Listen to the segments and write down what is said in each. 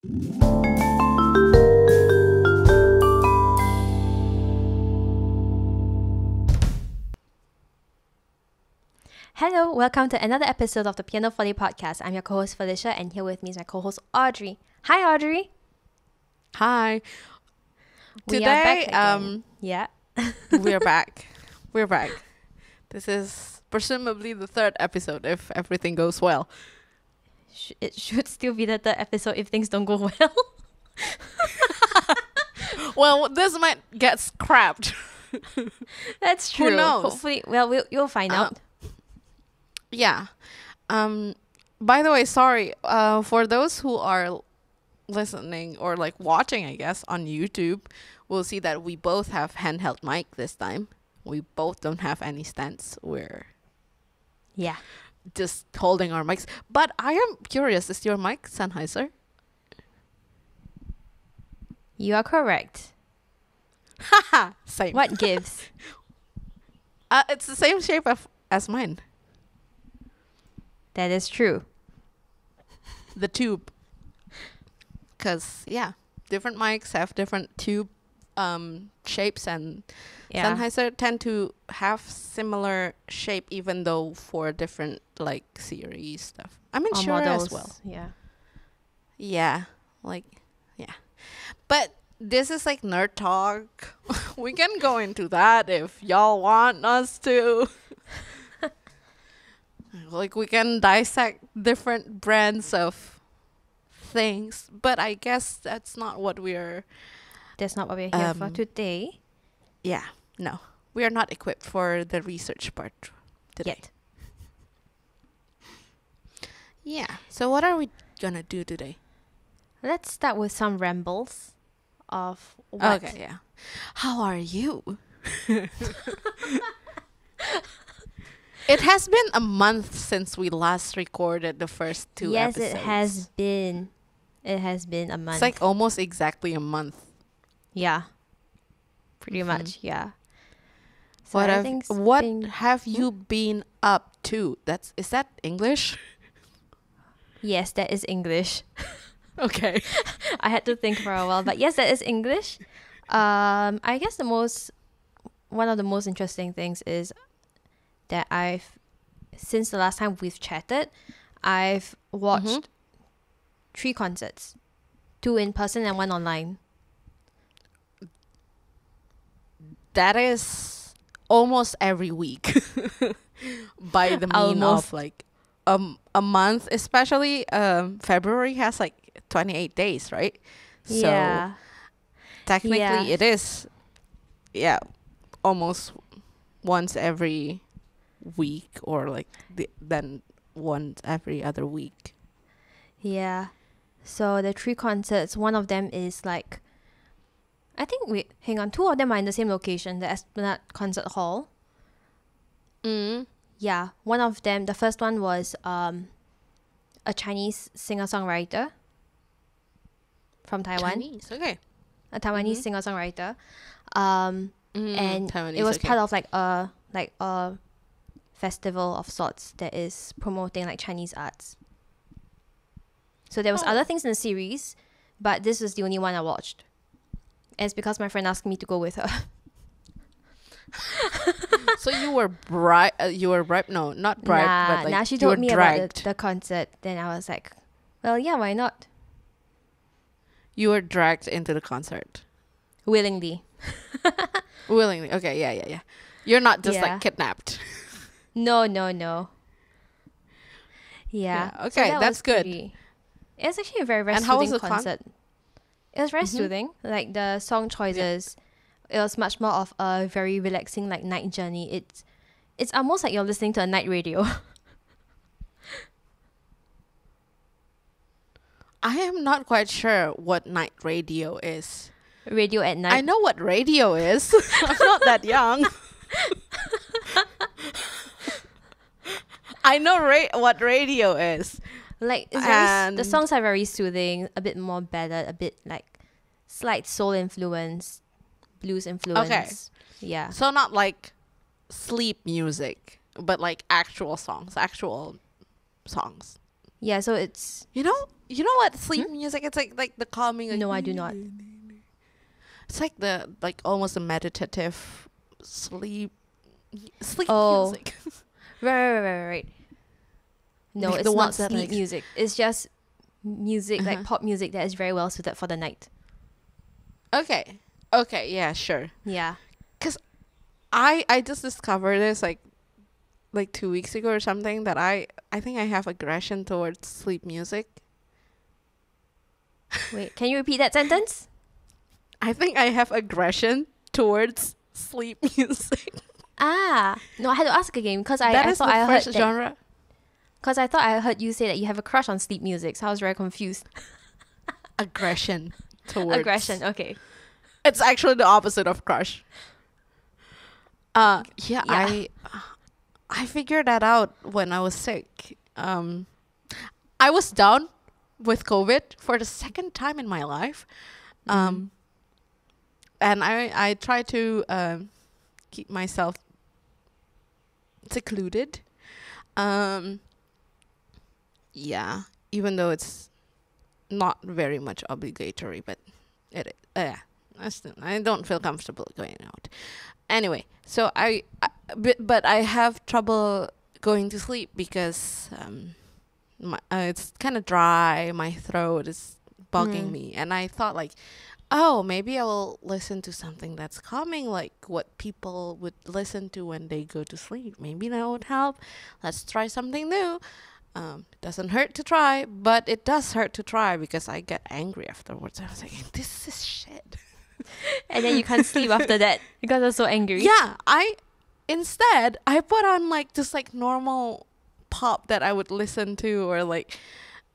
Hello, welcome to another episode of the Pianoforte Podcast. I'm your co-host Felicia, and here with me is my co-host Audrey. Hi, Audrey. Hi. We Today, are back again. Yeah. we're back. We're back. This is presumably the third episode if everything goes well. It should still be the third episode if things don't go well. Well, this might get scrapped. That's true. Who knows? Hopefully, you'll find out. Yeah. By the way, sorry. For those who are listening or like watching, I guess, on YouTube, we'll see that we both have handheld mic this time. We both don't have any stands. We're just holding our mics. But I am curious, is your mic Sennheiser? You are correct. Haha, same. What gives? It's the same shape as mine. That is true. The tube. Because, different mics have different tube shapes, and Sennheiser tend to have similar shape even though for different like series stuff. I mean, Shure models, as well. Yeah. But this is like nerd talk. We can go into that if y'all want us to. Like, we can dissect different brands of things, but I guess that's not what we're here for today. Yeah, no. We are not equipped for the research part today. Yet. Yeah. So what are we gonna do today? Let's start with some rambles of what? Okay, yeah. How are you? It has been a month since we last recorded the first two episodes. Yes, it has been. It has been a month. It's like almost exactly a month. Yeah. Pretty much, yeah. So what have you been up to? Is that English? Yes, that is English. Okay. I had to think for a while, but yes, that is English. I guess one of the most interesting things is that since the last time we've chatted, I've watched 3 concerts, 2 in person and 1 online. That is almost every week. By the mean of like a month, especially February has like 28 days, right? Yeah. So technically it is almost once every week, or like then once every other week. Yeah. So the 3 concerts, one of them is like, I think 2 of them are in the same location, the Esplanade Concert Hall. Yeah, one of them, the first one was a Chinese singer-songwriter from Taiwan. Chinese, okay. A Taiwanese singer-songwriter. And Taiwanese, it was part of like a festival of sorts that is promoting like Chinese arts. So there was other things in the series, but this was the only one I watched. And it's because my friend asked me to go with her. So you were bribed? No, not bribed. But like she told me about the concert. Then I was like, well, yeah, why not? You were dragged into the concert Willingly. willingly. Okay, yeah. You're not just like kidnapped. No. Yeah. Okay, so that's good. It was actually a very, very And how was soothing the concert. It was very soothing. Like the song choices, it was much more of a very relaxing like night journey. It's almost like you're listening to a night radio. I am not quite sure what night radio is. Radio at night. I know what radio is. I'm not that young. I know what radio is. Like the songs are very soothing, a bit more ballad, a bit like slight soul influence, blues influence. Okay. Yeah. So not like sleep music, but like actual songs. Yeah, so it's... You You know what sleep music? It's like the calming. Like, No, I do not. It's like the almost a meditative sleep Oh. music. Right. No, Like it's the not ones that, sleep like- music. It's just music, like Uh-huh. pop music that is very well suited for the night. Okay, yeah, sure. Yeah. I just discovered this like 2 weeks ago or something, that I think I have aggression towards sleep music. Wait, can you repeat that sentence? I think I have aggression towards sleep music. No, I had to ask again because That I is thought the I heard first that, genre. because I thought I heard you say that you have a crush on sleep music, so I was very confused. Aggression towards Aggression, okay. It's actually the opposite of crush. Yeah, Yeah. I figured that out when I was sick. I was down with COVID for the second time in my life. And I try to keep myself secluded. Yeah, even though it's not very much obligatory, but I don't feel comfortable going out. Anyway, so but I have trouble going to sleep because it's kind of dry. My throat is bugging me, and I thought like, oh, maybe I will listen to something that's calming, like what people would listen to when they go to sleep. Maybe that would help. Let's try something new. It doesn't hurt to try, but it does hurt to try because I get angry afterwards. I was like, this is shit. And then you can't sleep after that because you're so angry. Yeah, instead I put on like just like normal pop that I would listen to, or like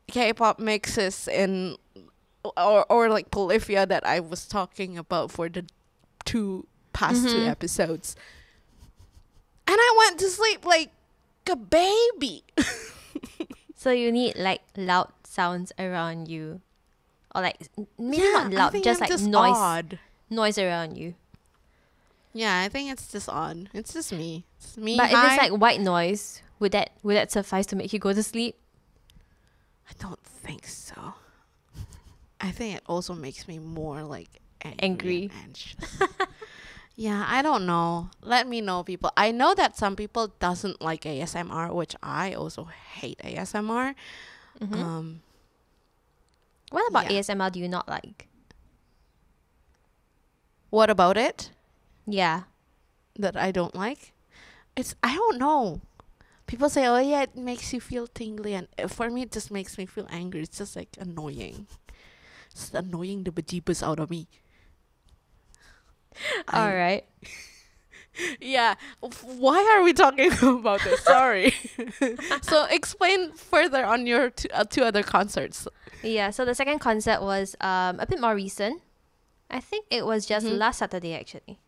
K-pop mixes in or like Polyphia that I was talking about for the past two episodes. And I went to sleep like a baby. So you need like loud sounds around you. Or like maybe Yeah, not I loud, think just I'm like noise odd. noise around you. Yeah, I think it's just odd. It's just me. It's me. But if it's like white noise, would that suffice to make you go to sleep? I don't think so. I think it also makes me more like Angry. and anxious. Yeah, I don't know. Let me know, people. I know that some people doesn't like ASMR, which I also hate ASMR. What about Yeah. ASMR do you not like? What about it Yeah. that I don't like? I don't know. People say, oh yeah, it makes you feel tingly, and for me it just makes me feel angry. It's just like annoying. It's annoying the bejeebus out of me. All right. Yeah. Why are we talking about this? Sorry. So explain further on your two other concerts. Yeah, so the second concert was a bit more recent. I think it was just last Saturday actually.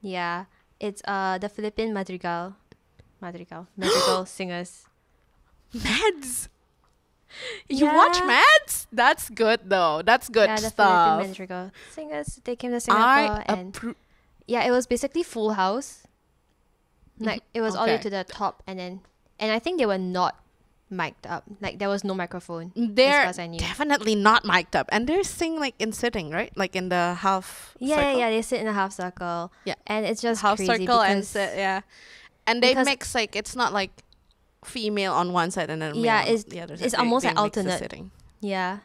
Yeah, it's the Philippine Madrigal singers. Mads. You watch Mads? That's good though. That's good Yeah, the stuff. Philippine Madrigal singers. They came to Singapore yeah, it was basically full house. Like it was all the way Okay. to the top, and I think they were not mic'd up. Like there was no microphone. They're as far as I knew. definitely not mic'd up, and they're sing like in sitting, right? Like in the half circle. Yeah, they sit in a half circle. Yeah. And it's just Half crazy circle and because sit, yeah. And they because- mix like it's not like female on one side and then male Yeah, on it's- the other side. it's almost they like mix the alternate. sitting. yeah,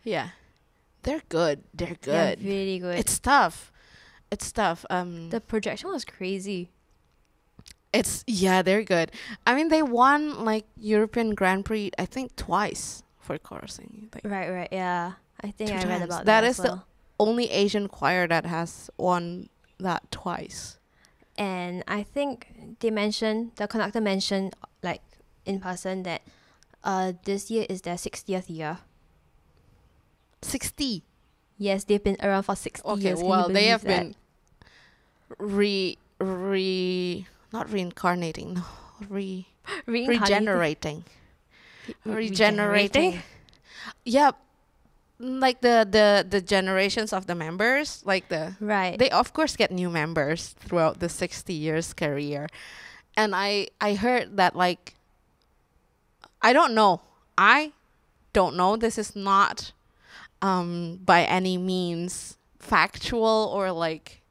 Yeah. They're good. They're they're good. really good. It's tough. It's tough. The projection was crazy. They're good. I mean, they won like European Grand Prix, I think twice for chorusing. Like, Right, yeah. I think two I read times. about That that is as well. the only Asian choir that has won that twice. And I think the conductor mentioned like in person that this year is their 60th year. 60. Yes, they've been around for 60 Okay, years. Can you well, they believe have that? been not reincarnating, no, Reincarnating. regenerating. Yeah, like the generations of the members, like Right. they of course get new members throughout the 60 years career. And I heard that, like, I don't know, I don't know. This is not by any means factual or like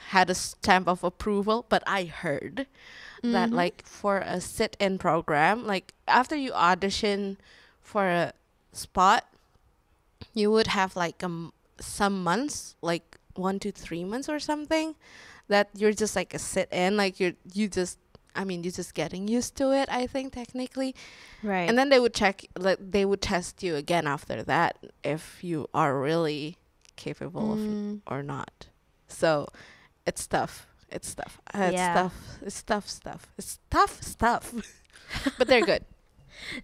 had a stamp of approval, but I heard that like for a sit-in program, like after you audition for a spot, you would have like some months, like 1 to 3 months or something, that you're just like a sit-in, like you're just getting used to it, I think, technically. Right. And then they would check, like they would test you again after that if you are really capable of it or not. So it's tough. It's tough. It's tough stuff. But they're good.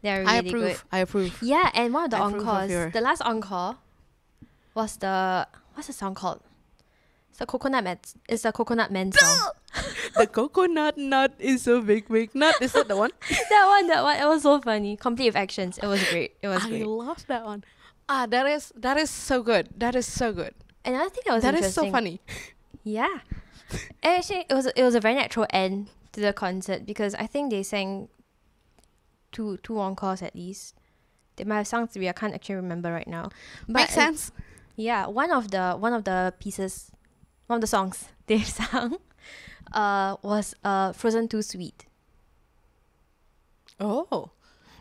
They're really good. I approve. Yeah, and one of the encores, the last encore was what's the song called? It's a Coconut Man song. The coconut nut is a big nut. Is that the one? that one. It was so funny. Complete with actions. It was great. It was great. I love that one. That is so good. That is so good. Another thing that was That is interesting. so funny. Yeah. Actually, it was a very natural end to the concert because I think they sang two encores at least. They might have sung 3. I can't actually remember right now. But Makes sense. Yeah, one of the pieces, one of the songs they sang, was Frozen 2 Suite. Oh,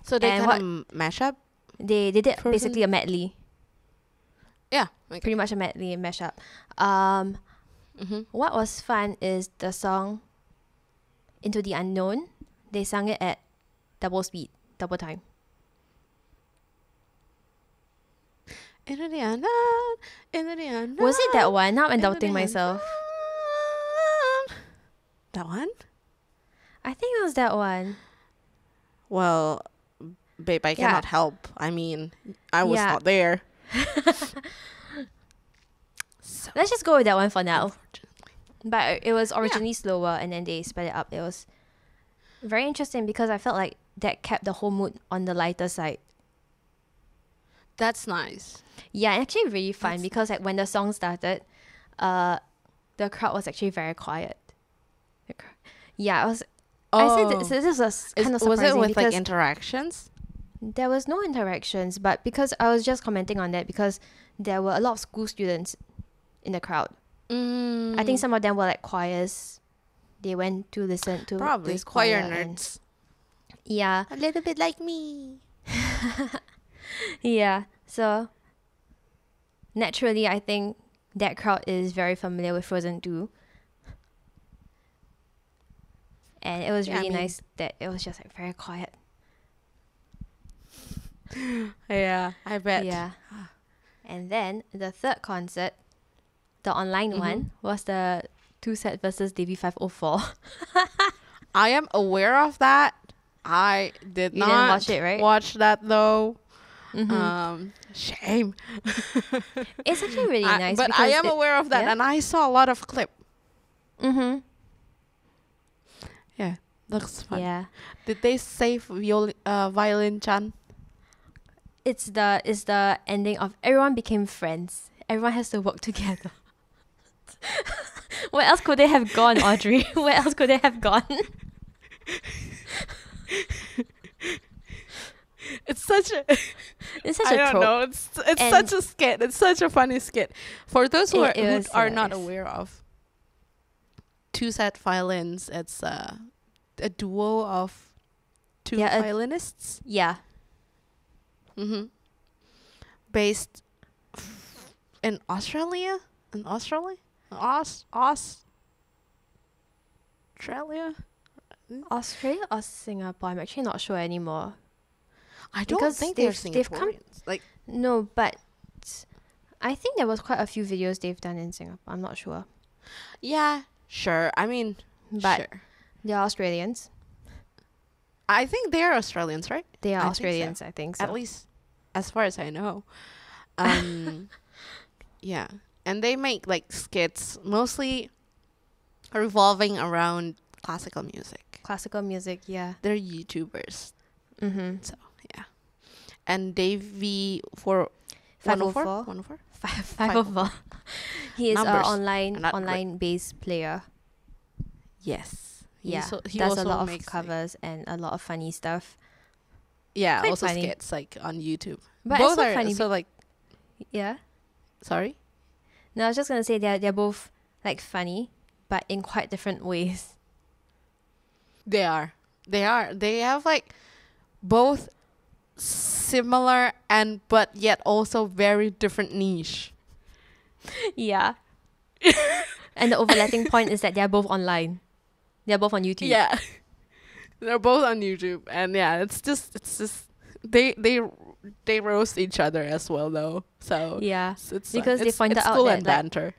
so they kind of mash up. They did Frozen? basically a medley. Yeah, Pretty much a medley and mashup. What was fun is the song Into the Unknown. They sang it at double speed, double time. Into the unknown, into the unknown. Was it that one? Now I'm into doubting the myself. unknown. That one? I think it was that one. Well, babe, I cannot help. I mean, I was not there. So Let's just go with that one for now. But it was originally slower and then they sped it up. It was very interesting because I felt like that kept the whole mood on the lighter side. That's nice. Yeah, and actually really fun because like when the song started, the crowd was actually very quiet. Yeah, I said this was kind of surprising. Was it with like interactions? There was no interactions, but because I was just commenting on that because there were a lot of school students in the crowd. I think some of them were like choirs. They went to listen to probably this choir choir nerds. Yeah, A little bit like me. yeah. So naturally, I think that crowd is very familiar with Frozen 2. And it was really nice that it was just like very quiet. Yeah, I bet. Yeah. And then the third concert, the online one, was the 2-set versus Davy 504. I am aware of that. I did You not didn't watch it, right? watch that though. Shame. It's actually really nice. But I am aware of that, and I saw a lot of clip. Yeah, looks fun. Yeah. Did they save Violin Chan? It's the ending of everyone became friends. Everyone has to work together. Where else could they have gone, Audrey? Where else could they have gone? It's such a I don't trope. Know. It's such a skit. It's such a funny skit. For those who are not aware of 2-set violins, it's a duo of 2 violinists. Yeah. Based in Australia? Australia? Australia or Singapore? I'm actually not sure anymore. I don't think they're Singaporeans. No, but I think there was quite a few videos they've done in Singapore. I'm not sure. Yeah, sure. I mean, but they're Australians. I think they're Australians, right? They are Australians, I think so. At least as far as I know. Yeah. And they make like skits mostly revolving around classical music. Classical music, yeah. They're YouTubers. So, yeah. And Davey for 504? 104? 504. He is an online bass player. Yes. He does a lot of covers and a lot of funny stuff. Yeah, Quite also funny. skits like on YouTube. But Both it's so are funny. so like. Yeah. Sorry. No, I was just gonna say they're both like funny, but in quite different ways. They are. They are. They have like both similar and but yet also very different niche. Yeah. And the overlapping point is that they're both online. They're both on YouTube. Yeah. They're both on YouTube, and yeah, it's just they roast each other as well though. So Yeah. it's Because they pointed it's out cool that and like, banter.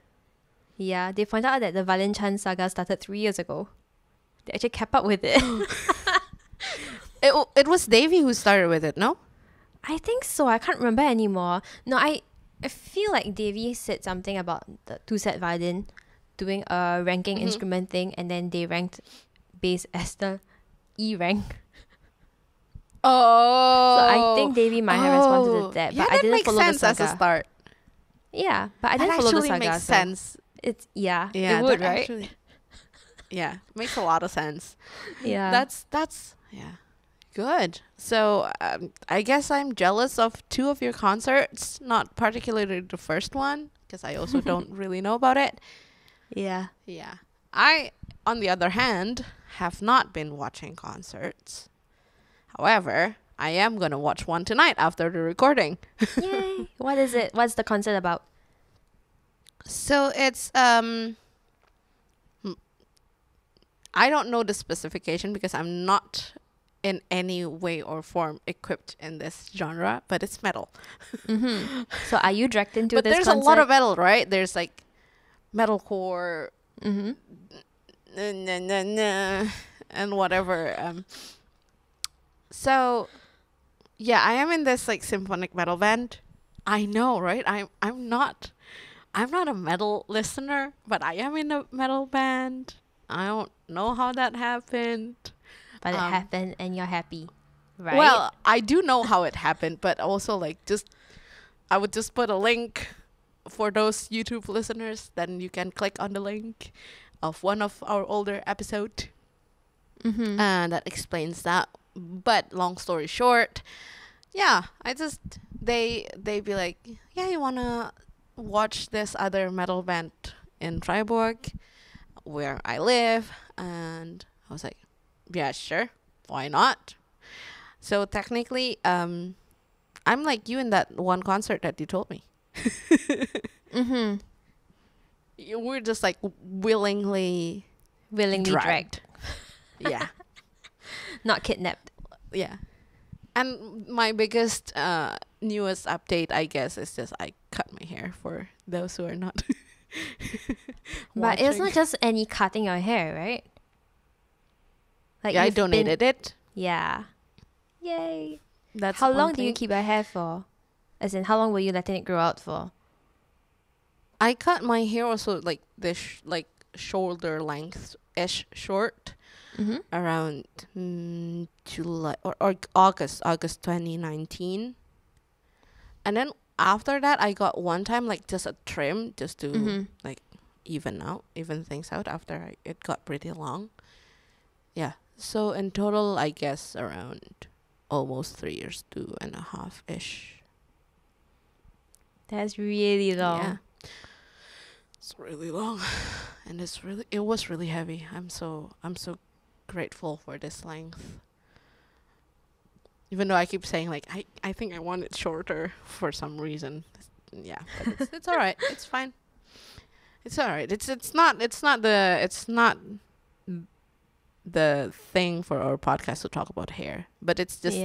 yeah, they pointed out that the Valen Chan saga started 3 years ago. They actually kept up with it. It was Davey who started with it, no? I think so. I can't remember anymore. No, I feel like Davey said something about the two-set violin doing a ranking instrument thing, and then they ranked bass as the E rank. Oh, So I think Davey might have responded to that, yeah, but I that didn't makes follow the sense as saga. a start. Yeah, but I That didn't follow the actually saga. makes so sense. It's Yeah, it would, that right? actually- yeah, makes a lot of sense. Yeah. That's yeah, good. So I guess I'm jealous of 2 of your concerts, not particularly the first one, because I also don't really know about it. Yeah. Yeah, I, on the other hand, have not been watching concerts. However, I am gonna watch one tonight after the recording. Yay. What is it? What's the concert about? So it's I don't know the specification because I'm not in any way or form equipped in this genre, but it's metal. So are you dragged into But this there's concert? a lot of metal, right? There's like metalcore, Mm-hmm. and whatever. So yeah, I am in this like symphonic metal band. I know, right? I'm not a metal listener, but I am in a metal band. I don't know how that happened. But it happened and you're happy, right? Well, I do know how it happened, but also like I would just put a link for those YouTube listeners. Then you can click on the link of one of our older episode, and that explains that. But long story short, yeah, they be like, yeah, you wanna watch this other metal band in Freiburg, where I live, and I was like, yeah, sure, why not? So technically, I'm like you in that one concert that you told me. We're just like willingly dragged. Yeah. Not kidnapped. Yeah. And my biggest newest update, I guess, is just I cut my hair for those who are not But it's watching. not just any cutting your hair, right? Like Yeah, I you've been- donated it. Yeah. Yay. That's How one long do you thing. keep your hair for? As in, how long were you letting it grow out for? I cut my hair also like this like shoulder length ish short around July or August 2019, and then after that I got one time like just a trim just to like even things out after it got pretty long. Yeah, so in total I guess around almost 3 years, 2.5 ish. That's really long. Yeah. It's really long, and it was really heavy. I'm so grateful for this length. Even though I keep saying like I think I want it shorter for some reason. Yeah, but it's all right. It's fine. It's all right. It's not the thing for our podcast to talk about hair, but it's just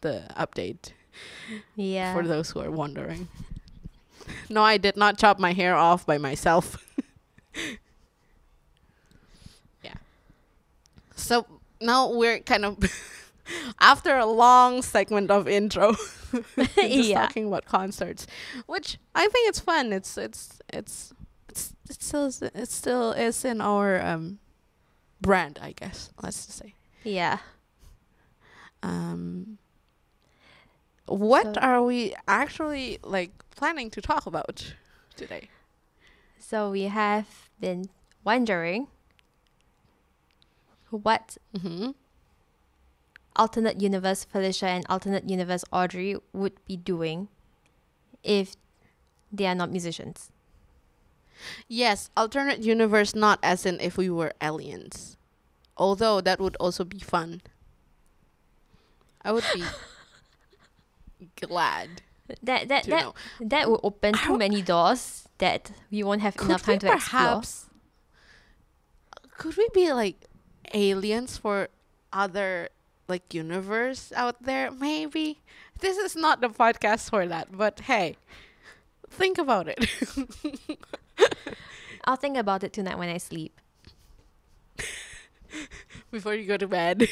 the update Yeah. for those who are wondering. No, I did not chop my hair off by myself. Yeah. So now we're kind of after a long segment of intro, just talking about concerts, which I think it's fun. It still is in our brand, I guess. Let's just say. Yeah. What So- are we actually like planning to talk about today? So we have been wondering what alternate universe Felicia and alternate universe Audrey would be doing if they are not musicians. Yes, alternate universe, not as in if we were aliens. Although that would also be fun. I would be glad. That will open too many doors that we won't have enough time to explore. Could we be like aliens for other like universe out there? Maybe. This is not the podcast for that, but hey, think about it. I'll think about it tonight when I sleep. Before you go to bed.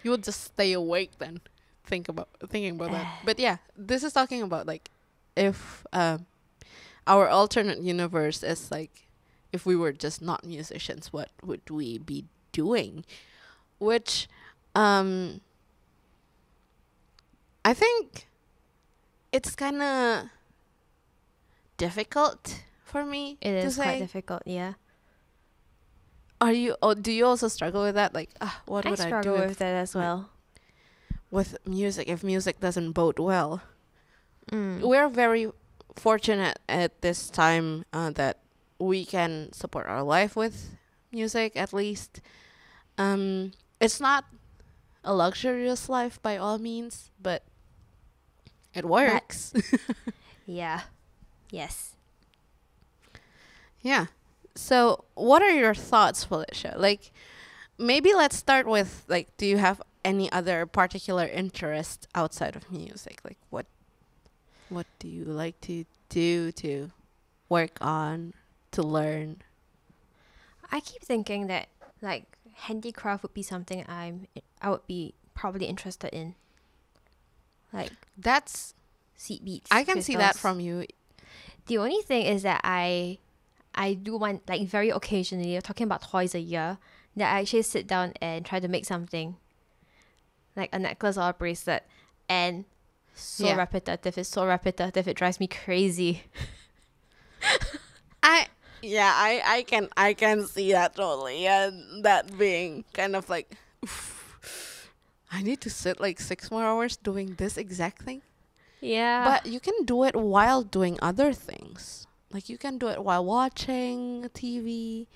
You'll just stay awake then. Thinking about that. But yeah, this is talking about like if our alternate universe is like if we were just not musicians, what would we be doing? Which I think it's kind of difficult for me. It is quite difficult, yeah. Do you also struggle with that? Like, what would I do? I struggle with that as well. With music, if music doesn't bode well. We're very fortunate at this time that we can support our life with music, at least. It's not a luxurious life by all means, but it works. Yeah. Yes. Yeah. So what are your thoughts, Felicia? Like, maybe let's start with, like, do you have any other particular interest outside of music? Like, what do you like to do, to work on, to learn? I keep thinking that, like, handicraft would be something I would be probably interested in. Like, that's seed beads. I can see that from you. The only thing is that I do want, like, very occasionally, you're talking about twice a year, that I actually sit down and try to make something, like a necklace or a bracelet, and repetitive. It's so repetitive, it drives me crazy. I can see that totally, and that being kind of like, oof, I need to sit like 6 more hours doing this exact thing. Yeah. But you can do it while doing other things. Like, you can do it while watching TV,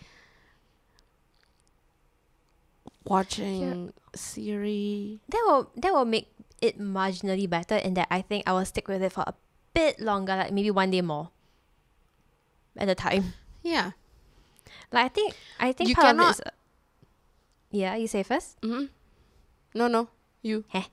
watching series. That will make it marginally better in that I think I will stick with it for a bit longer, like maybe one day more at a time. Yeah. Like, I think you part cannot... of it is... Yeah, you say first? Mm-hmm. No, you. Like,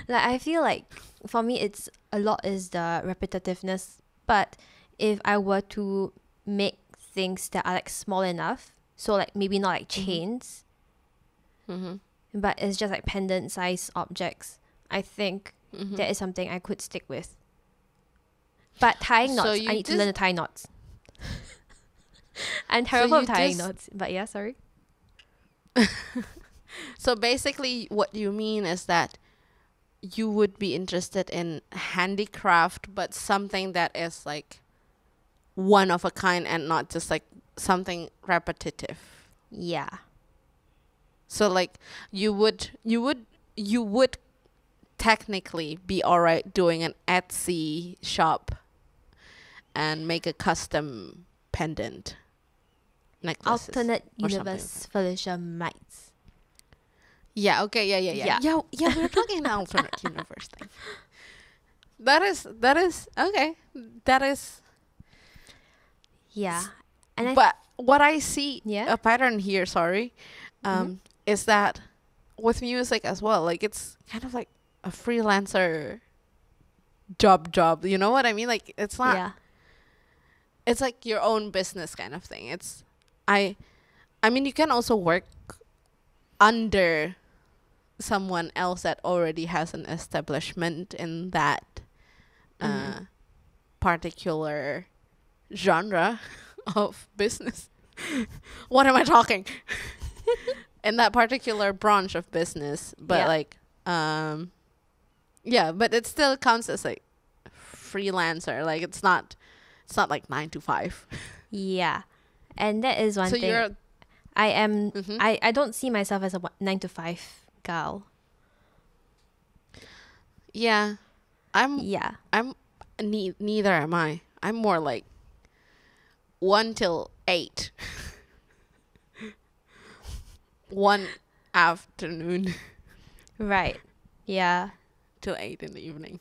I feel like for me it's a lot is the repetitiveness, but if I were to make things that are like small enough, so like maybe not like chains, but it's just like pendant size objects, I think that is something I could stick with. But tying knots, I need to learn to tie knots. I'm terrible at tying knots, but yeah, sorry. So basically what you mean is that you would be interested in handicraft, but something that is like one of a kind and not just like something repetitive. Yeah. So like you would technically be alright doing an Etsy shop and make a custom pendant necklaces. Alternate universe Felicia mites. Yeah, okay, yeah. Yeah, we're talking an alternate universe thing. That is okay. That is... Yeah. But what I see, a pattern here, is that with music as well, like it's kind of like a freelancer job. You know what I mean? Like it's not... Yeah. It's like your own business kind of thing. It's... I mean, you can also work under someone else that already has an establishment in that particular genre of business. What am I talking? In that particular branch of business, but but it still counts as like freelancer. Like it's not like 9 to 5. Yeah, and that is one thing I don't see myself as a 9 to 5 gal. Yeah. Neither am I. I'm more like 1 till 8. One afternoon Right. Yeah. till 8 in the evening.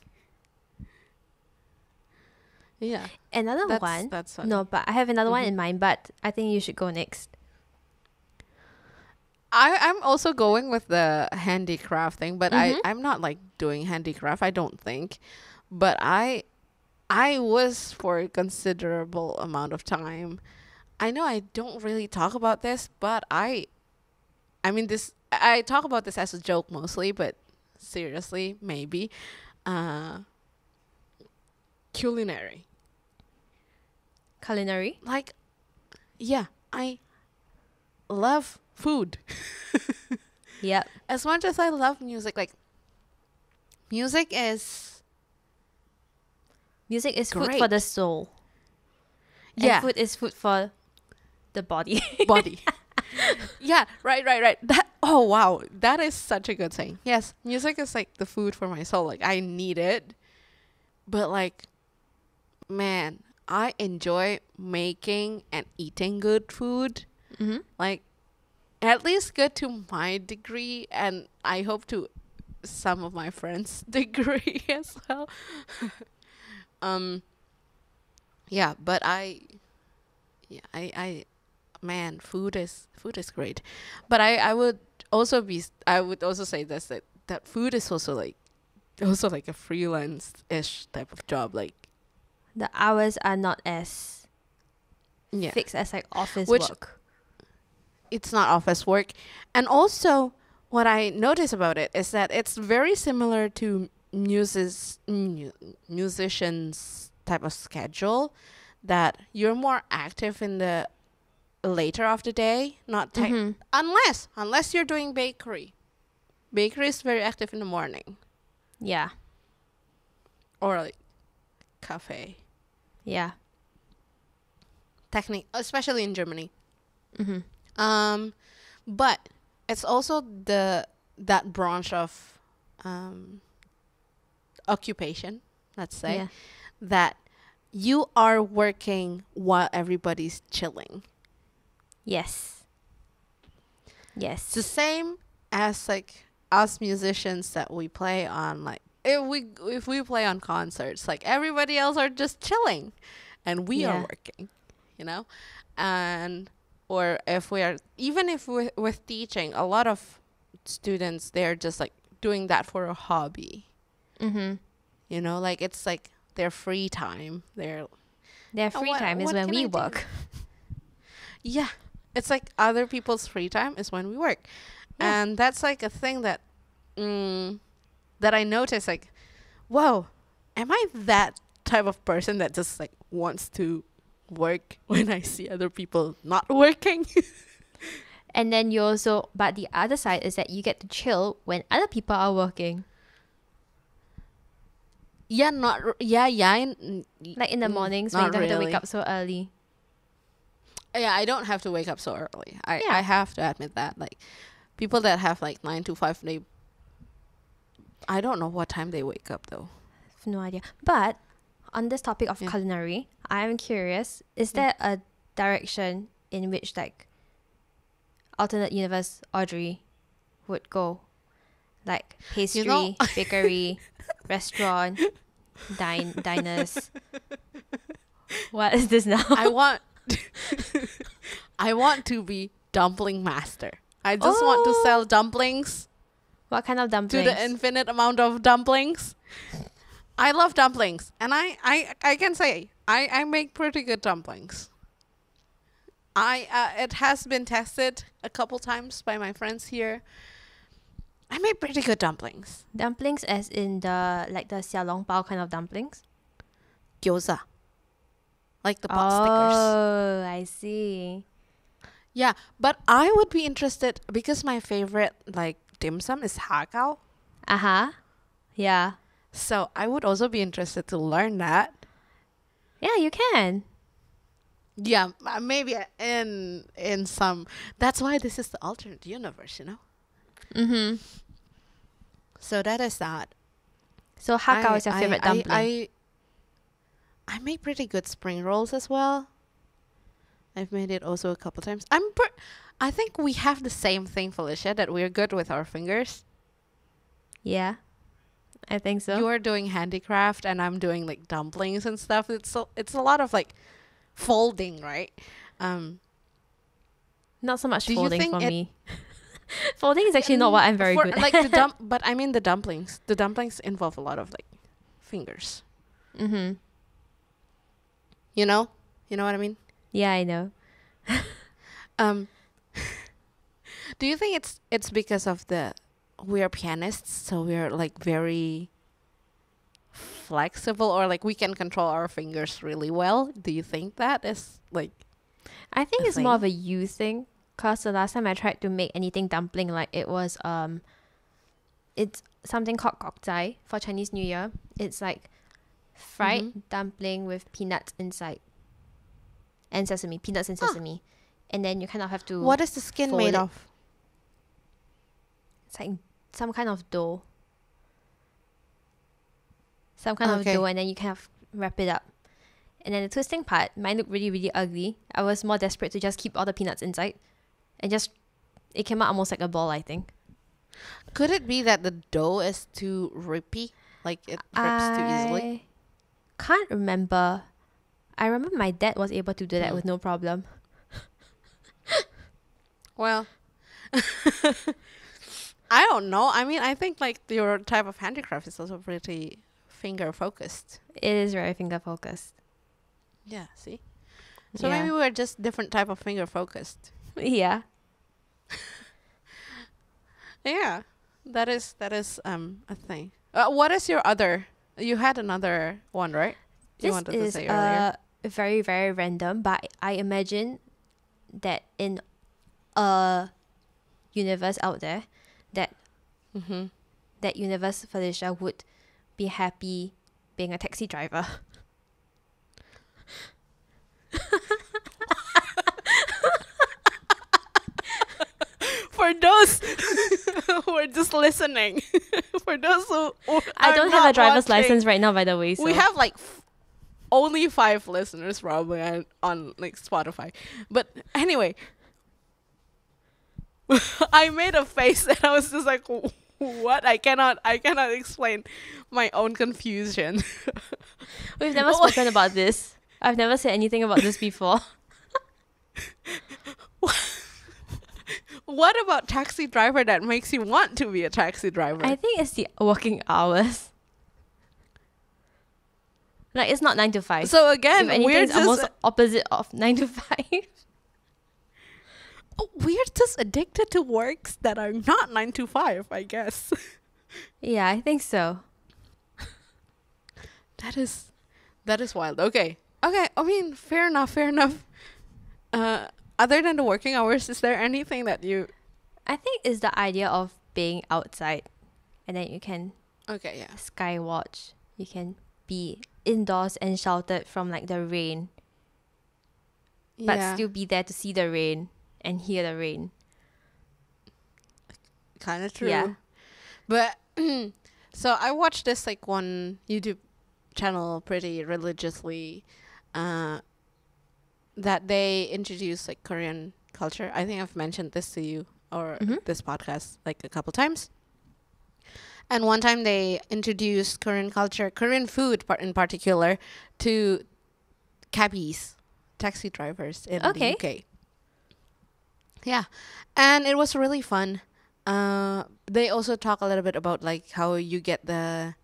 Yeah. Another one. That's funny. No, but I have another one in mind, but I think you should go next. I'm also going with the handicraft thing, but I'm not like doing handicraft, I don't think. But I was for a considerable amount of time. I know I don't really talk about this, but I talk about this as a joke mostly, but seriously, maybe. Culinary. Like, yeah, I love food. yep. As much as I love music, like, music is food for the soul. Yeah. And food is food for the body. Yeah, right. Oh, wow. That is such a good saying. Yes, music is like the food for my soul. Like, I need it. But, like, man, I enjoy making and eating good food. Mm-hmm. Like, at least good to my degree, and I hope to some of my friends' degree as well. Yeah, but I man, food is great. But I would also say this, that food is also like a freelance-ish type of job. Like, the hours are not as fixed as like office work. It's not office work. And also, what I notice about it is that it's very similar to musicians type of schedule, that you're more active in the later of the day, not unless you're doing bakery. Bakery is very active in the morning. Yeah. Or like cafe. Yeah. Especially in Germany. Mm-hmm. But it's also that branch of occupation, let's say, that you are working while everybody's chilling. Yes. It's the same as like us musicians that we play on, like if we play on concerts, like everybody else are just chilling and we are working, you know? And or if we're with teaching, a lot of students, they're just like doing that for a hobby. Mm-hmm. You know, like it's like their free time. Their free time is when we work. Yeah. It's like other people's free time is when we work. Yeah. And that's like a thing that that I notice, like, whoa, am I that type of person that just like wants to work when I see other people not working? And then you also, but the other side is that you get to chill when other people are working. Yeah, like in the mornings when you don't have to wake up so early. Yeah, I don't have to wake up so early. I have to admit that. Like, people that have like 9 to 5, I don't know what time they wake up though. I have no idea. But on this topic of culinary, I'm curious, is there a direction in which like alternate universe Audrey would go? Like pastry, bakery, restaurant, diners. What is this now? I want to be dumpling master. I just want to sell dumplings. What kind of dumplings? To the infinite amount of dumplings. I love dumplings. And I can say I make pretty good dumplings. It has been tested a couple times by my friends here. I make pretty good dumplings. Dumplings as in the xiaolong bao kind of dumplings? Gyoza. Like the pot stickers. Oh, I see. Yeah, but I would be interested because my favorite like dim sum is hakao. Uh-huh. Yeah. So I would also be interested to learn that. Yeah, you can. Yeah, maybe in some. That's why this is the alternate universe, you know. Mm-hmm. So that is that. So hakao is your favorite dumpling? I make pretty good spring rolls as well. I've made it also a couple times. I think we have the same thing, Felicia, that we're good with our fingers. Yeah, I think so. You're doing handicraft and I'm doing like dumplings and stuff. It's a lot of like folding, right? Not so much do you folding think for me. Folding is actually not what I'm very good like at. but I mean the dumplings. The dumplings involve a lot of like fingers. Mm-hmm. You know what I mean? Yeah, I know. Do you think it's because of we're pianists, so we're like very flexible, or like we can control our fingers really well? Do you think that is like? I think it's more of a you thing. Cause the last time I tried to make anything dumpling, like it was it's something called gok zai for Chinese New Year. It's like fried dumpling with peanuts inside and sesame, peanuts and sesame, and then you kind of have to. What is the skin made of? It's like some kind of dough. Some kind of dough, and then you kind of wrap it up. And then the twisting part might look really, really ugly. I was more desperate to just keep all the peanuts inside. And it came out almost like a ball, I think. Could it be that the dough is too rippy? Like it rips too easily? Can't remember. I remember my dad was able to do that with no problem. Well, I don't know. I mean, I think like your type of handicraft is also pretty finger focused. It is very finger focused. Yeah, see? So maybe we're just different type of finger focused. Yeah. Yeah. That is a thing. What is your other? You had another one, right? You wanted to say earlier. Very, very random, but I imagine that in a universe out there, that universe Felicia would be happy being a taxi driver. For those who are just listening, for those who I don't have a driver's license right now, by the way. So. We have like only 5 listeners probably on like Spotify. But anyway, I made a face and I was just like, what? I cannot explain my own confusion. We've never spoken about this. I've never said anything about this before. What about taxi driver that makes you want to be a taxi driver? I think it's the working hours. Like, it's not 9 to 5. So again, if anything, we're it's just almost opposite of 9 to 5. We're just addicted to works that are not 9 to 5, I guess. Yeah, I think so. That is wild. Okay. I mean, fair enough. Other than the working hours, is there anything that you... I think it's the idea of being outside. And then you can sky watch. You can be indoors and sheltered from like the rain. But still be there to see the rain and hear the rain. Kind of true. Yeah. But, so I watched this like one YouTube channel pretty religiously, that they introduce like Korean culture. I think I've mentioned this to you or this podcast like a couple times. And one time they introduced Korean culture, Korean food in particular, to cabbies, taxi drivers in the UK. Yeah. And it was really fun. They also talk a little bit about like how you get the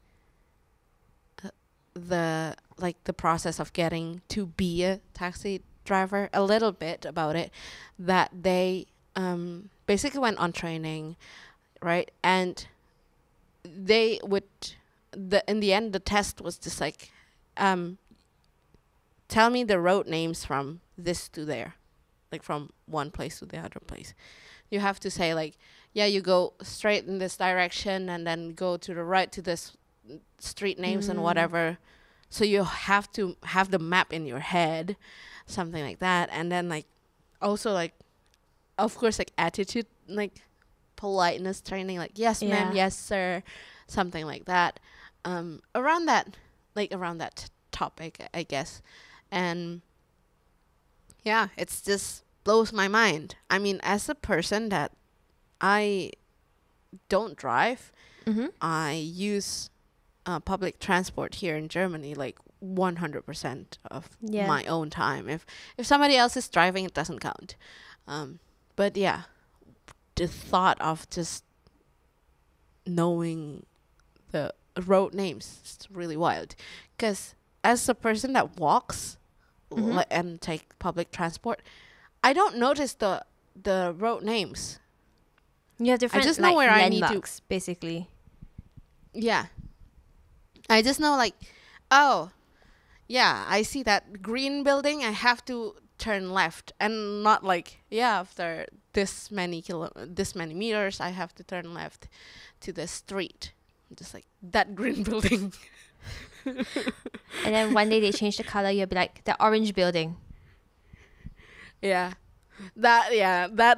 process of getting to be a taxi driver, a little bit about it, that they basically went on training, right? And they would in the end the test was just like tell me the road names from this to there, like from one place to the other place. You have to say like, yeah, you go straight in this direction and then go to the right to this street names and whatever So you have to have the map in your head, something like that. And then like also like, of course, like attitude, like politeness training, like yes ma'am, yes sir, something like that. Around that topic, I guess. And yeah, it's just blows my mind. I mean, as a person that I don't drive, I use public transport here in Germany like 100% of my own time. If somebody else is driving, it doesn't count. But yeah, the thought of just knowing the road names is really wild. Because as a person that walks and take public transport, I don't notice the road names. You have different, I just know like, where I need to. Basically. Yeah. I just know like, oh, yeah, I see that green building. I have to turn left, and not like, yeah, after this many meters, I have to turn left to the street. Just like that green building. And then one day they change the color. You'll be like, the orange building. Yeah, that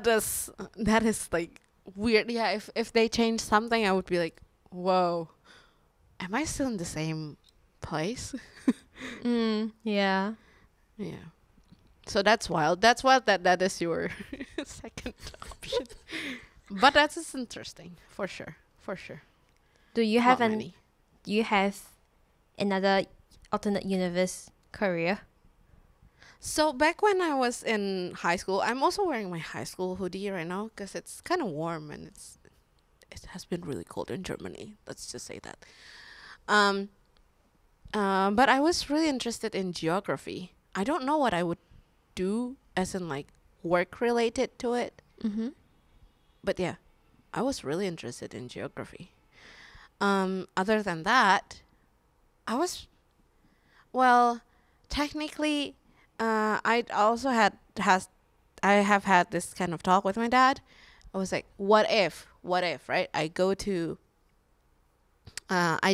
is like weird. Yeah, if they change something, I would be like, whoa, am I still in the same place? Yeah. Yeah. So that's wild. That's wild that is your second option. But that is interesting for sure. Do you have another alternate universe career? So back when I was in high school, I'm also wearing my high school hoodie right now because it's kind of warm and it has been really cold in Germany. Let's just say that. But I was really interested in geography. I don't know what I would do as in like work related to it. But yeah, I was really interested in geography. Other than that, technically, I have had this kind of talk with my dad. I was like, what if, right? I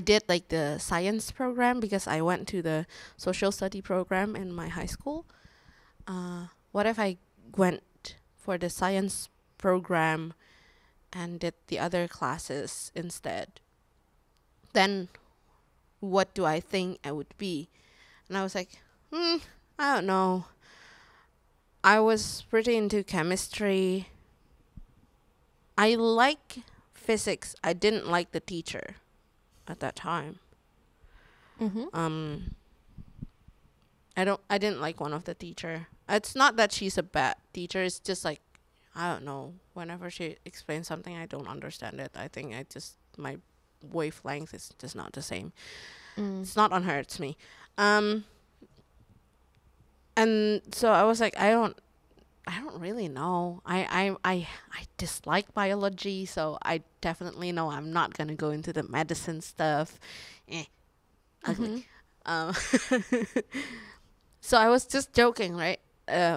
did like the science program because I went to the social study program in my high school. What if I went for the science program and did the other classes instead? Then what do I think I would be? And I was like, I don't know. I was pretty into chemistry. I like physics. I didn't like the teacher at that time. I didn't like one of the teacher. It's not that she's a bad teacher. It's just like, I don't know. Whenever she explains something, I don't understand it. I think my wavelength is just not the same. It's not on her, it's me. And so I was like, I don't really know. I dislike biology, so I definitely know I'm not gonna go into the medicine stuff. Ugly. So I was just joking, right?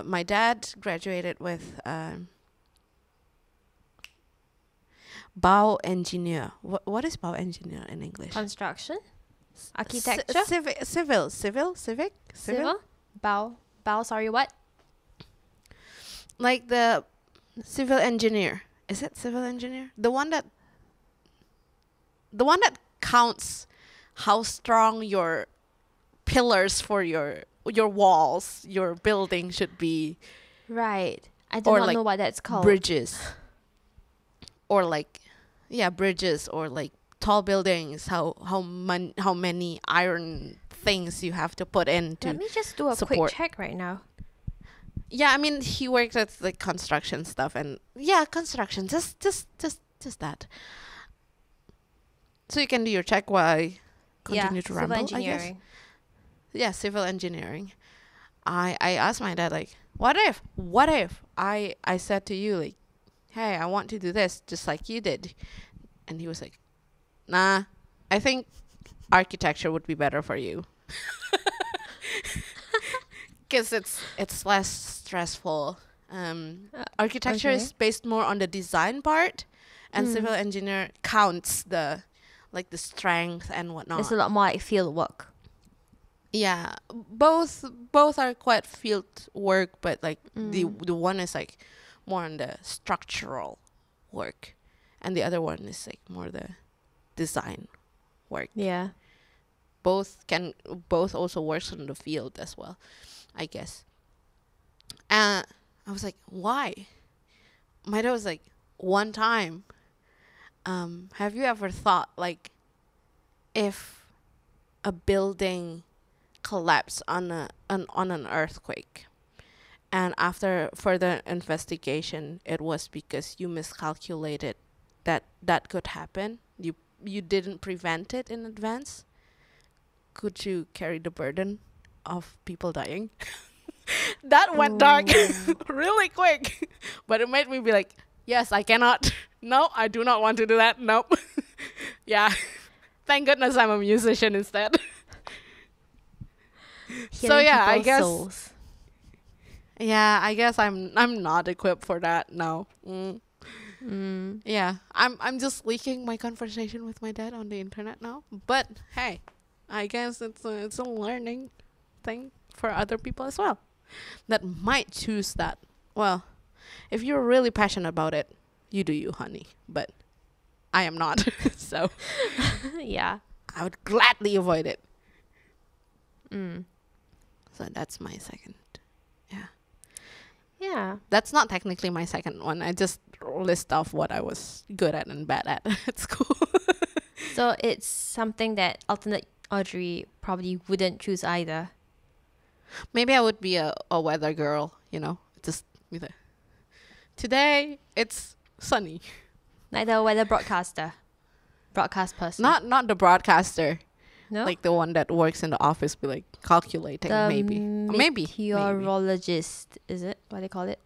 My dad graduated with Bauingenieur. What is Bauingenieur in English? Construction? Architecture? Civic? Bao, sorry, what? Like the civil engineer. Is it civil engineer? The one that counts how strong your pillars for your walls, your building should be. Right. I do not know what that's called. Bridges. Or like, yeah, bridges or like tall buildings. How many iron things you have to put in to Let me just do a quick check right now. Yeah, I mean, he worked at like construction stuff and construction. Just that. So you can do your check while I continue to ramble. Civil engineering. Yeah, civil engineering. I asked my dad like, what if I said to you like, hey, I want to do this just like you did, and he was like, nah, I think architecture would be better for you. Because it's less stressful. Architecture is based more on the design part, and civil engineer counts the strength and whatnot. It's a lot more like field work. Yeah, both are quite field work, but like the one is like more on the structural work, and the other one is like more the design work. Yeah. Both also works in the field as well, I guess. And I was like, why? My dad was like, one time, have you ever thought like if a building collapsed on an earthquake, and after further investigation it was because you miscalculated that could happen, you didn't prevent it in advance, could you carry the burden of people dying? That went dark really quick, but it made me be like, yes, I cannot. No, I do not want to do that. Nope. Yeah, thank goodness I'm a musician instead. So yeah, I guess souls. Yeah, I guess I'm not equipped for that. No. Yeah, I'm just leaking my conversation with my dad on the internet now. But hey, I guess it's a learning thing for other people as well that might choose that. Well, if you're really passionate about it, you do you, honey. But I am not. So yeah, I would gladly avoid it. So that's my second. Yeah. That's not technically my second one. I just list off what I was good at and bad at at school. So it's something that alternate Audrey probably wouldn't choose either. Maybe I would be a weather girl, just with a... Today, it's sunny. Like the weather broadcast person. Not the broadcaster. No? Like the one that works in the office, be like calculating, the maybe. Meteorologist, is it? What they call it?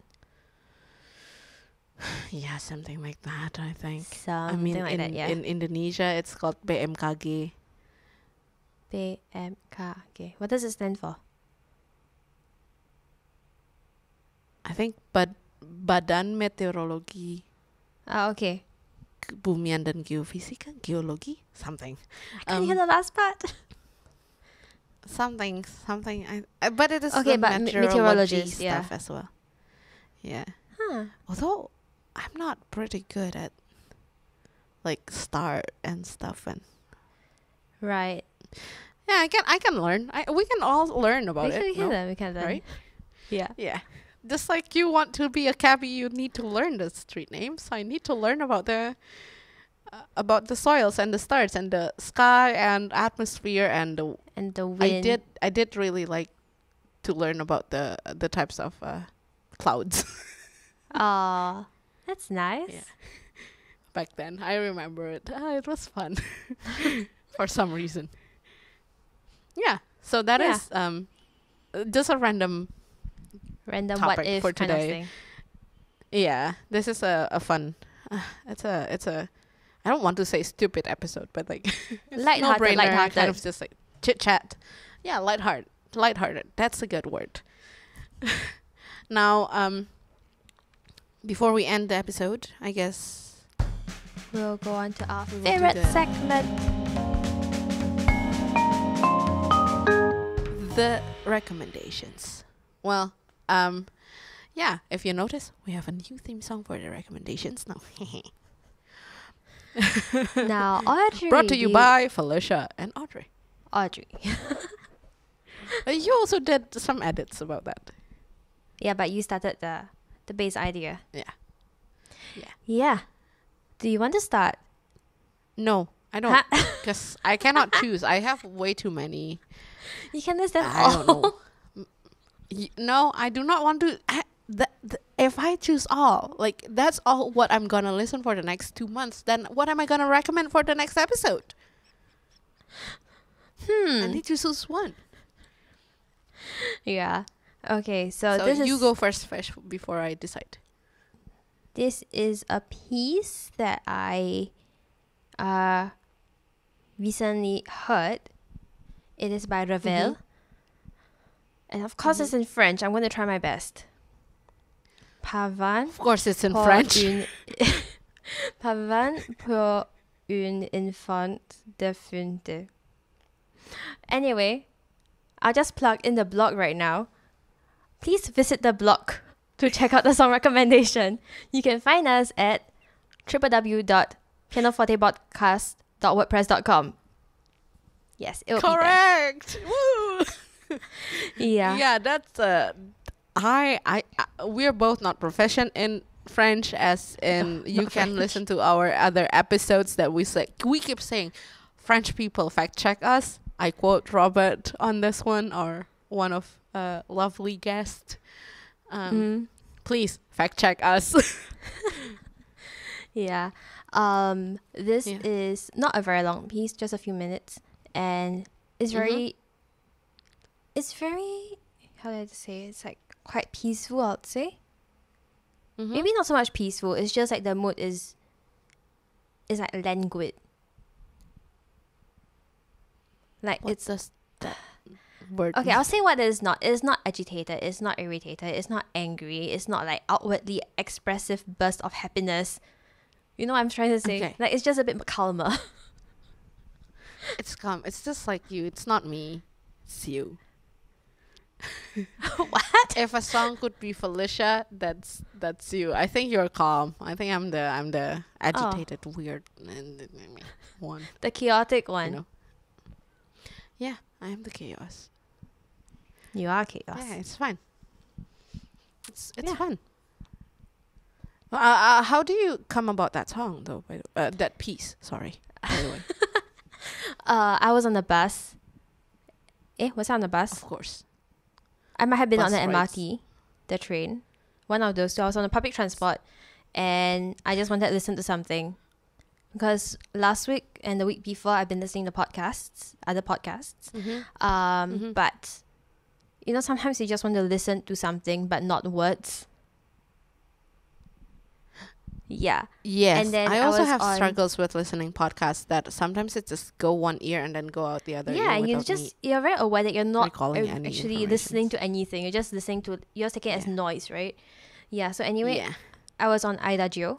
Yeah, something like that, I think. Something like that, yeah. In Indonesia, it's called BMKG. BMKG. What does it stand for? I think Badan Meteorologi. Okay. Kebumian dan Geofisika, Geologi, something. I can't hear the last part. Something. But it is okay, but meteorology stuff yeah. as well. Yeah. Huh. Although I'm not pretty good at like star and stuff and. Right. Yeah, I can learn. We can all learn about it. We can learn. Right? Yeah. Yeah. Just like you want to be a cabbie, you need to learn the street names. I need to learn about the soils and the stars and the sky and atmosphere and the wind. I did really like to learn about the types of clouds. Oh, that's nice. Yeah. Back then, I remember it. It was fun for some reason. Yeah. So that is just a random what if for kind of today. thing. Yeah, this is a fun. It's a. I don't want to say stupid episode, but like lighthearted, kind of just like chit chat. Yeah, lighthearted. That's a good word. Now, before we end the episode, I guess we'll go on to our favorite segment, the recommendations. Well, yeah, if you notice, we have a new theme song for the recommendations now. Now, Audrey. Brought to you by Felicia and Audrey. You also did some edits about that. Yeah, but you started the base idea. Yeah. Do you want to start? No, I don't. Because I cannot choose. I have way too many. You can list them all. I don't know. No, I do not want to. If I choose all, like that's all what I'm gonna listen for the next 2 months, then what am I gonna recommend for the next episode? I need to choose one. Yeah. Okay, so this you is, go first before I decide. This is a piece that I recently heard. It is by Ravel. And of course it's in French. I'm going to try my best. Pavane. Of course it's in French. Pavane pour une infante défunte. Anyway, I'll just plug in the blog right now. Please visit the blog to check out the song recommendation. You can find us at www.pianofortepodcast.wordpress.com. Yes, it will correct. be there. Woo! Yeah. That's we're both not proficient in French, as in you can French. listen to our other episodes that we keep saying French people fact check us. I quote Robert on this one, or one of lovely guest. Please fact check us. Yeah. This is not a very long piece, just a few minutes, and it's very how do I say it? It's like quite peaceful, I'd say. Maybe not so much peaceful. It's just like the mood is like languid. Like What's that word? Okay, I'll say what it is not. It's not agitated. It's not irritated. It's not angry. It's not like outwardly expressive burst of happiness. You know what I'm trying to say? Okay. Like it's just a bit calmer. It's calm. It's just like you. It's not me. It's you. What? If a song could be Felicia, that's you. I think you're calm. I think I'm the agitated, weird one. The chaotic one. You know? Yeah, I am the chaos. You are chaos. Yeah, it's fine. It's fun. How do you come about that song though? That piece. Sorry. By the way. I was on the bus. Was I on the bus? Of course. I might have been on Bus the rides. MRT, the train. One of those two. I was on the public transport, and I just wanted to listen to something. Because last week and the week before, I've been listening to other podcasts. But, you know, sometimes you just want to listen to something, but not words. Yeah. Yes. And then I I also was have on- struggles with listening podcasts that sometimes it just go one ear and then go out the other ear. Yeah, and without you're very aware that you're not recalling any actually listening to anything. You're just listening to, you're taking it as noise, right? Yeah, so anyway, I was on Idagio,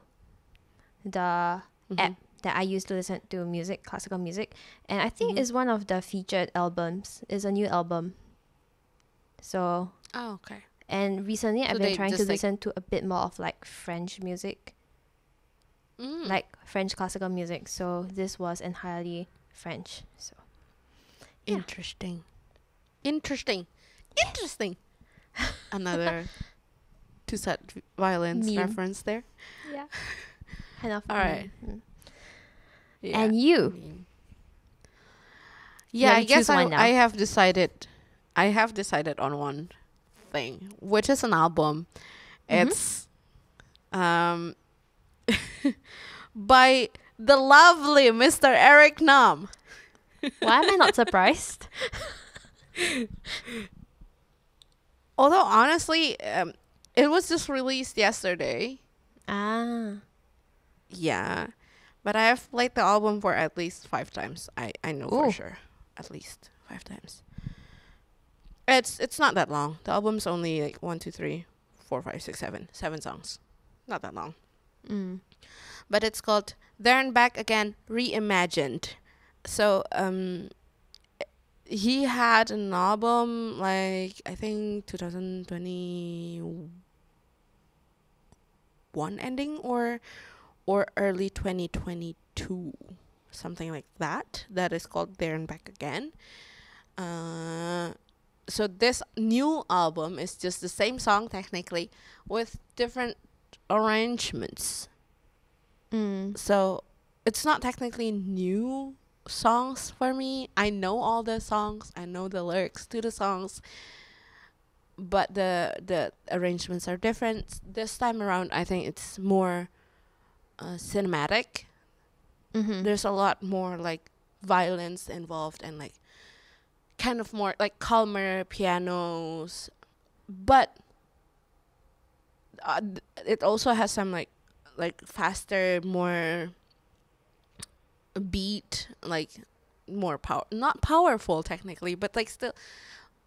the app that I use to listen to music, classical music. And I think it's one of the featured albums. It's a new album. So, Oh, okay. and recently I've So been they trying to just, like- listen to a bit more of like French music, like French classical music. So this was entirely French. So yeah. Interesting. Another two-set violins Meme. reference there. yeah, kind of. All right. Yeah. And you? Yeah, Let I me guess choose one now. I have decided on one thing, which is an album. It's by the lovely Mr. Eric Nam. Why am I not surprised? Although honestly, it was just released yesterday. Ah. Yeah. But I have played the album for at least 5 times. I know for Ooh. sure. At least 5 times. It's not that long. The album's only like 1, 2, 3, 4, 5, 6, 7 songs. Not that long. But it's called There and Back Again Reimagined. So he had an album like I think 2021 ending or early 2022, something like that. That is called There and Back Again. So this new album is just the same song technically with different arrangements. So it's not technically new songs for me. I know all the songs. I know the lyrics to the songs. But the arrangements are different. This time around, I think it's more cinematic. There's a lot more like violence involved and like kind of more like calmer pianos, but it also has some like faster, more beat, like more not powerful technically, but like still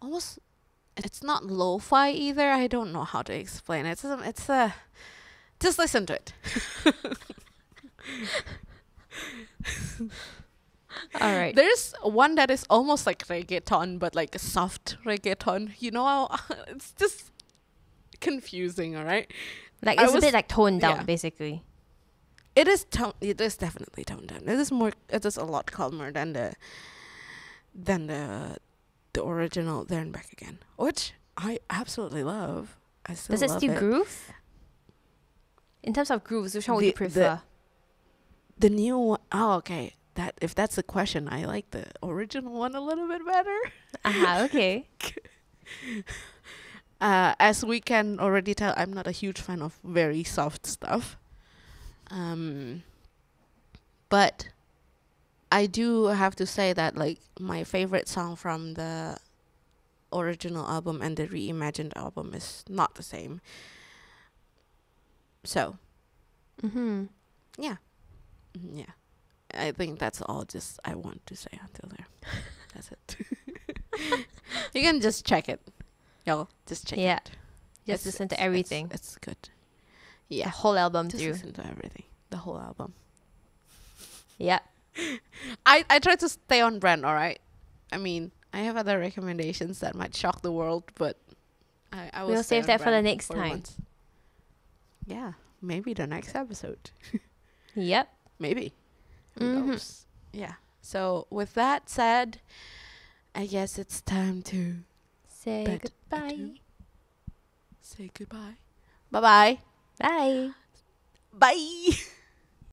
almost. It's not lo-fi either. I don't know how to explain it. It's just listen to it. All right. There's one that is almost like reggaeton, but like a soft reggaeton. You know how it's just confusing, all right? Like I it's a was- bit like toned down, yeah. basically. It is definitely toned down. It is a lot calmer than the original There and Back Again, which I absolutely love. I still Does it love still groove? In terms of grooves, which one would The- you prefer? The new one, oh, okay. That if that's the question, I like the original one a little bit better. Okay. As we can already tell, I'm not a huge fan of very soft stuff. But I do have to say that like my favorite song from the original album and the reimagined album is not the same. So, Mm-hmm. yeah. Yeah. I think that's all just I want to say until there. That's it. You can just check it. Y'all, just check Yeah. it. Just listen to everything. It's good. The Yeah. whole album Just through. listen to everything. The whole album. Yeah. I try to stay on brand, alright? I mean, I have other recommendations that might shock the world, but I will We'll stay save on that for the brand next time. once. Yeah. Maybe the next episode. Yep. Maybe. Who Mhm. knows? Yeah. So with that said, I guess it's time to Say Bed goodbye. adieu. say goodbye. Bye-bye. Bye. Bye.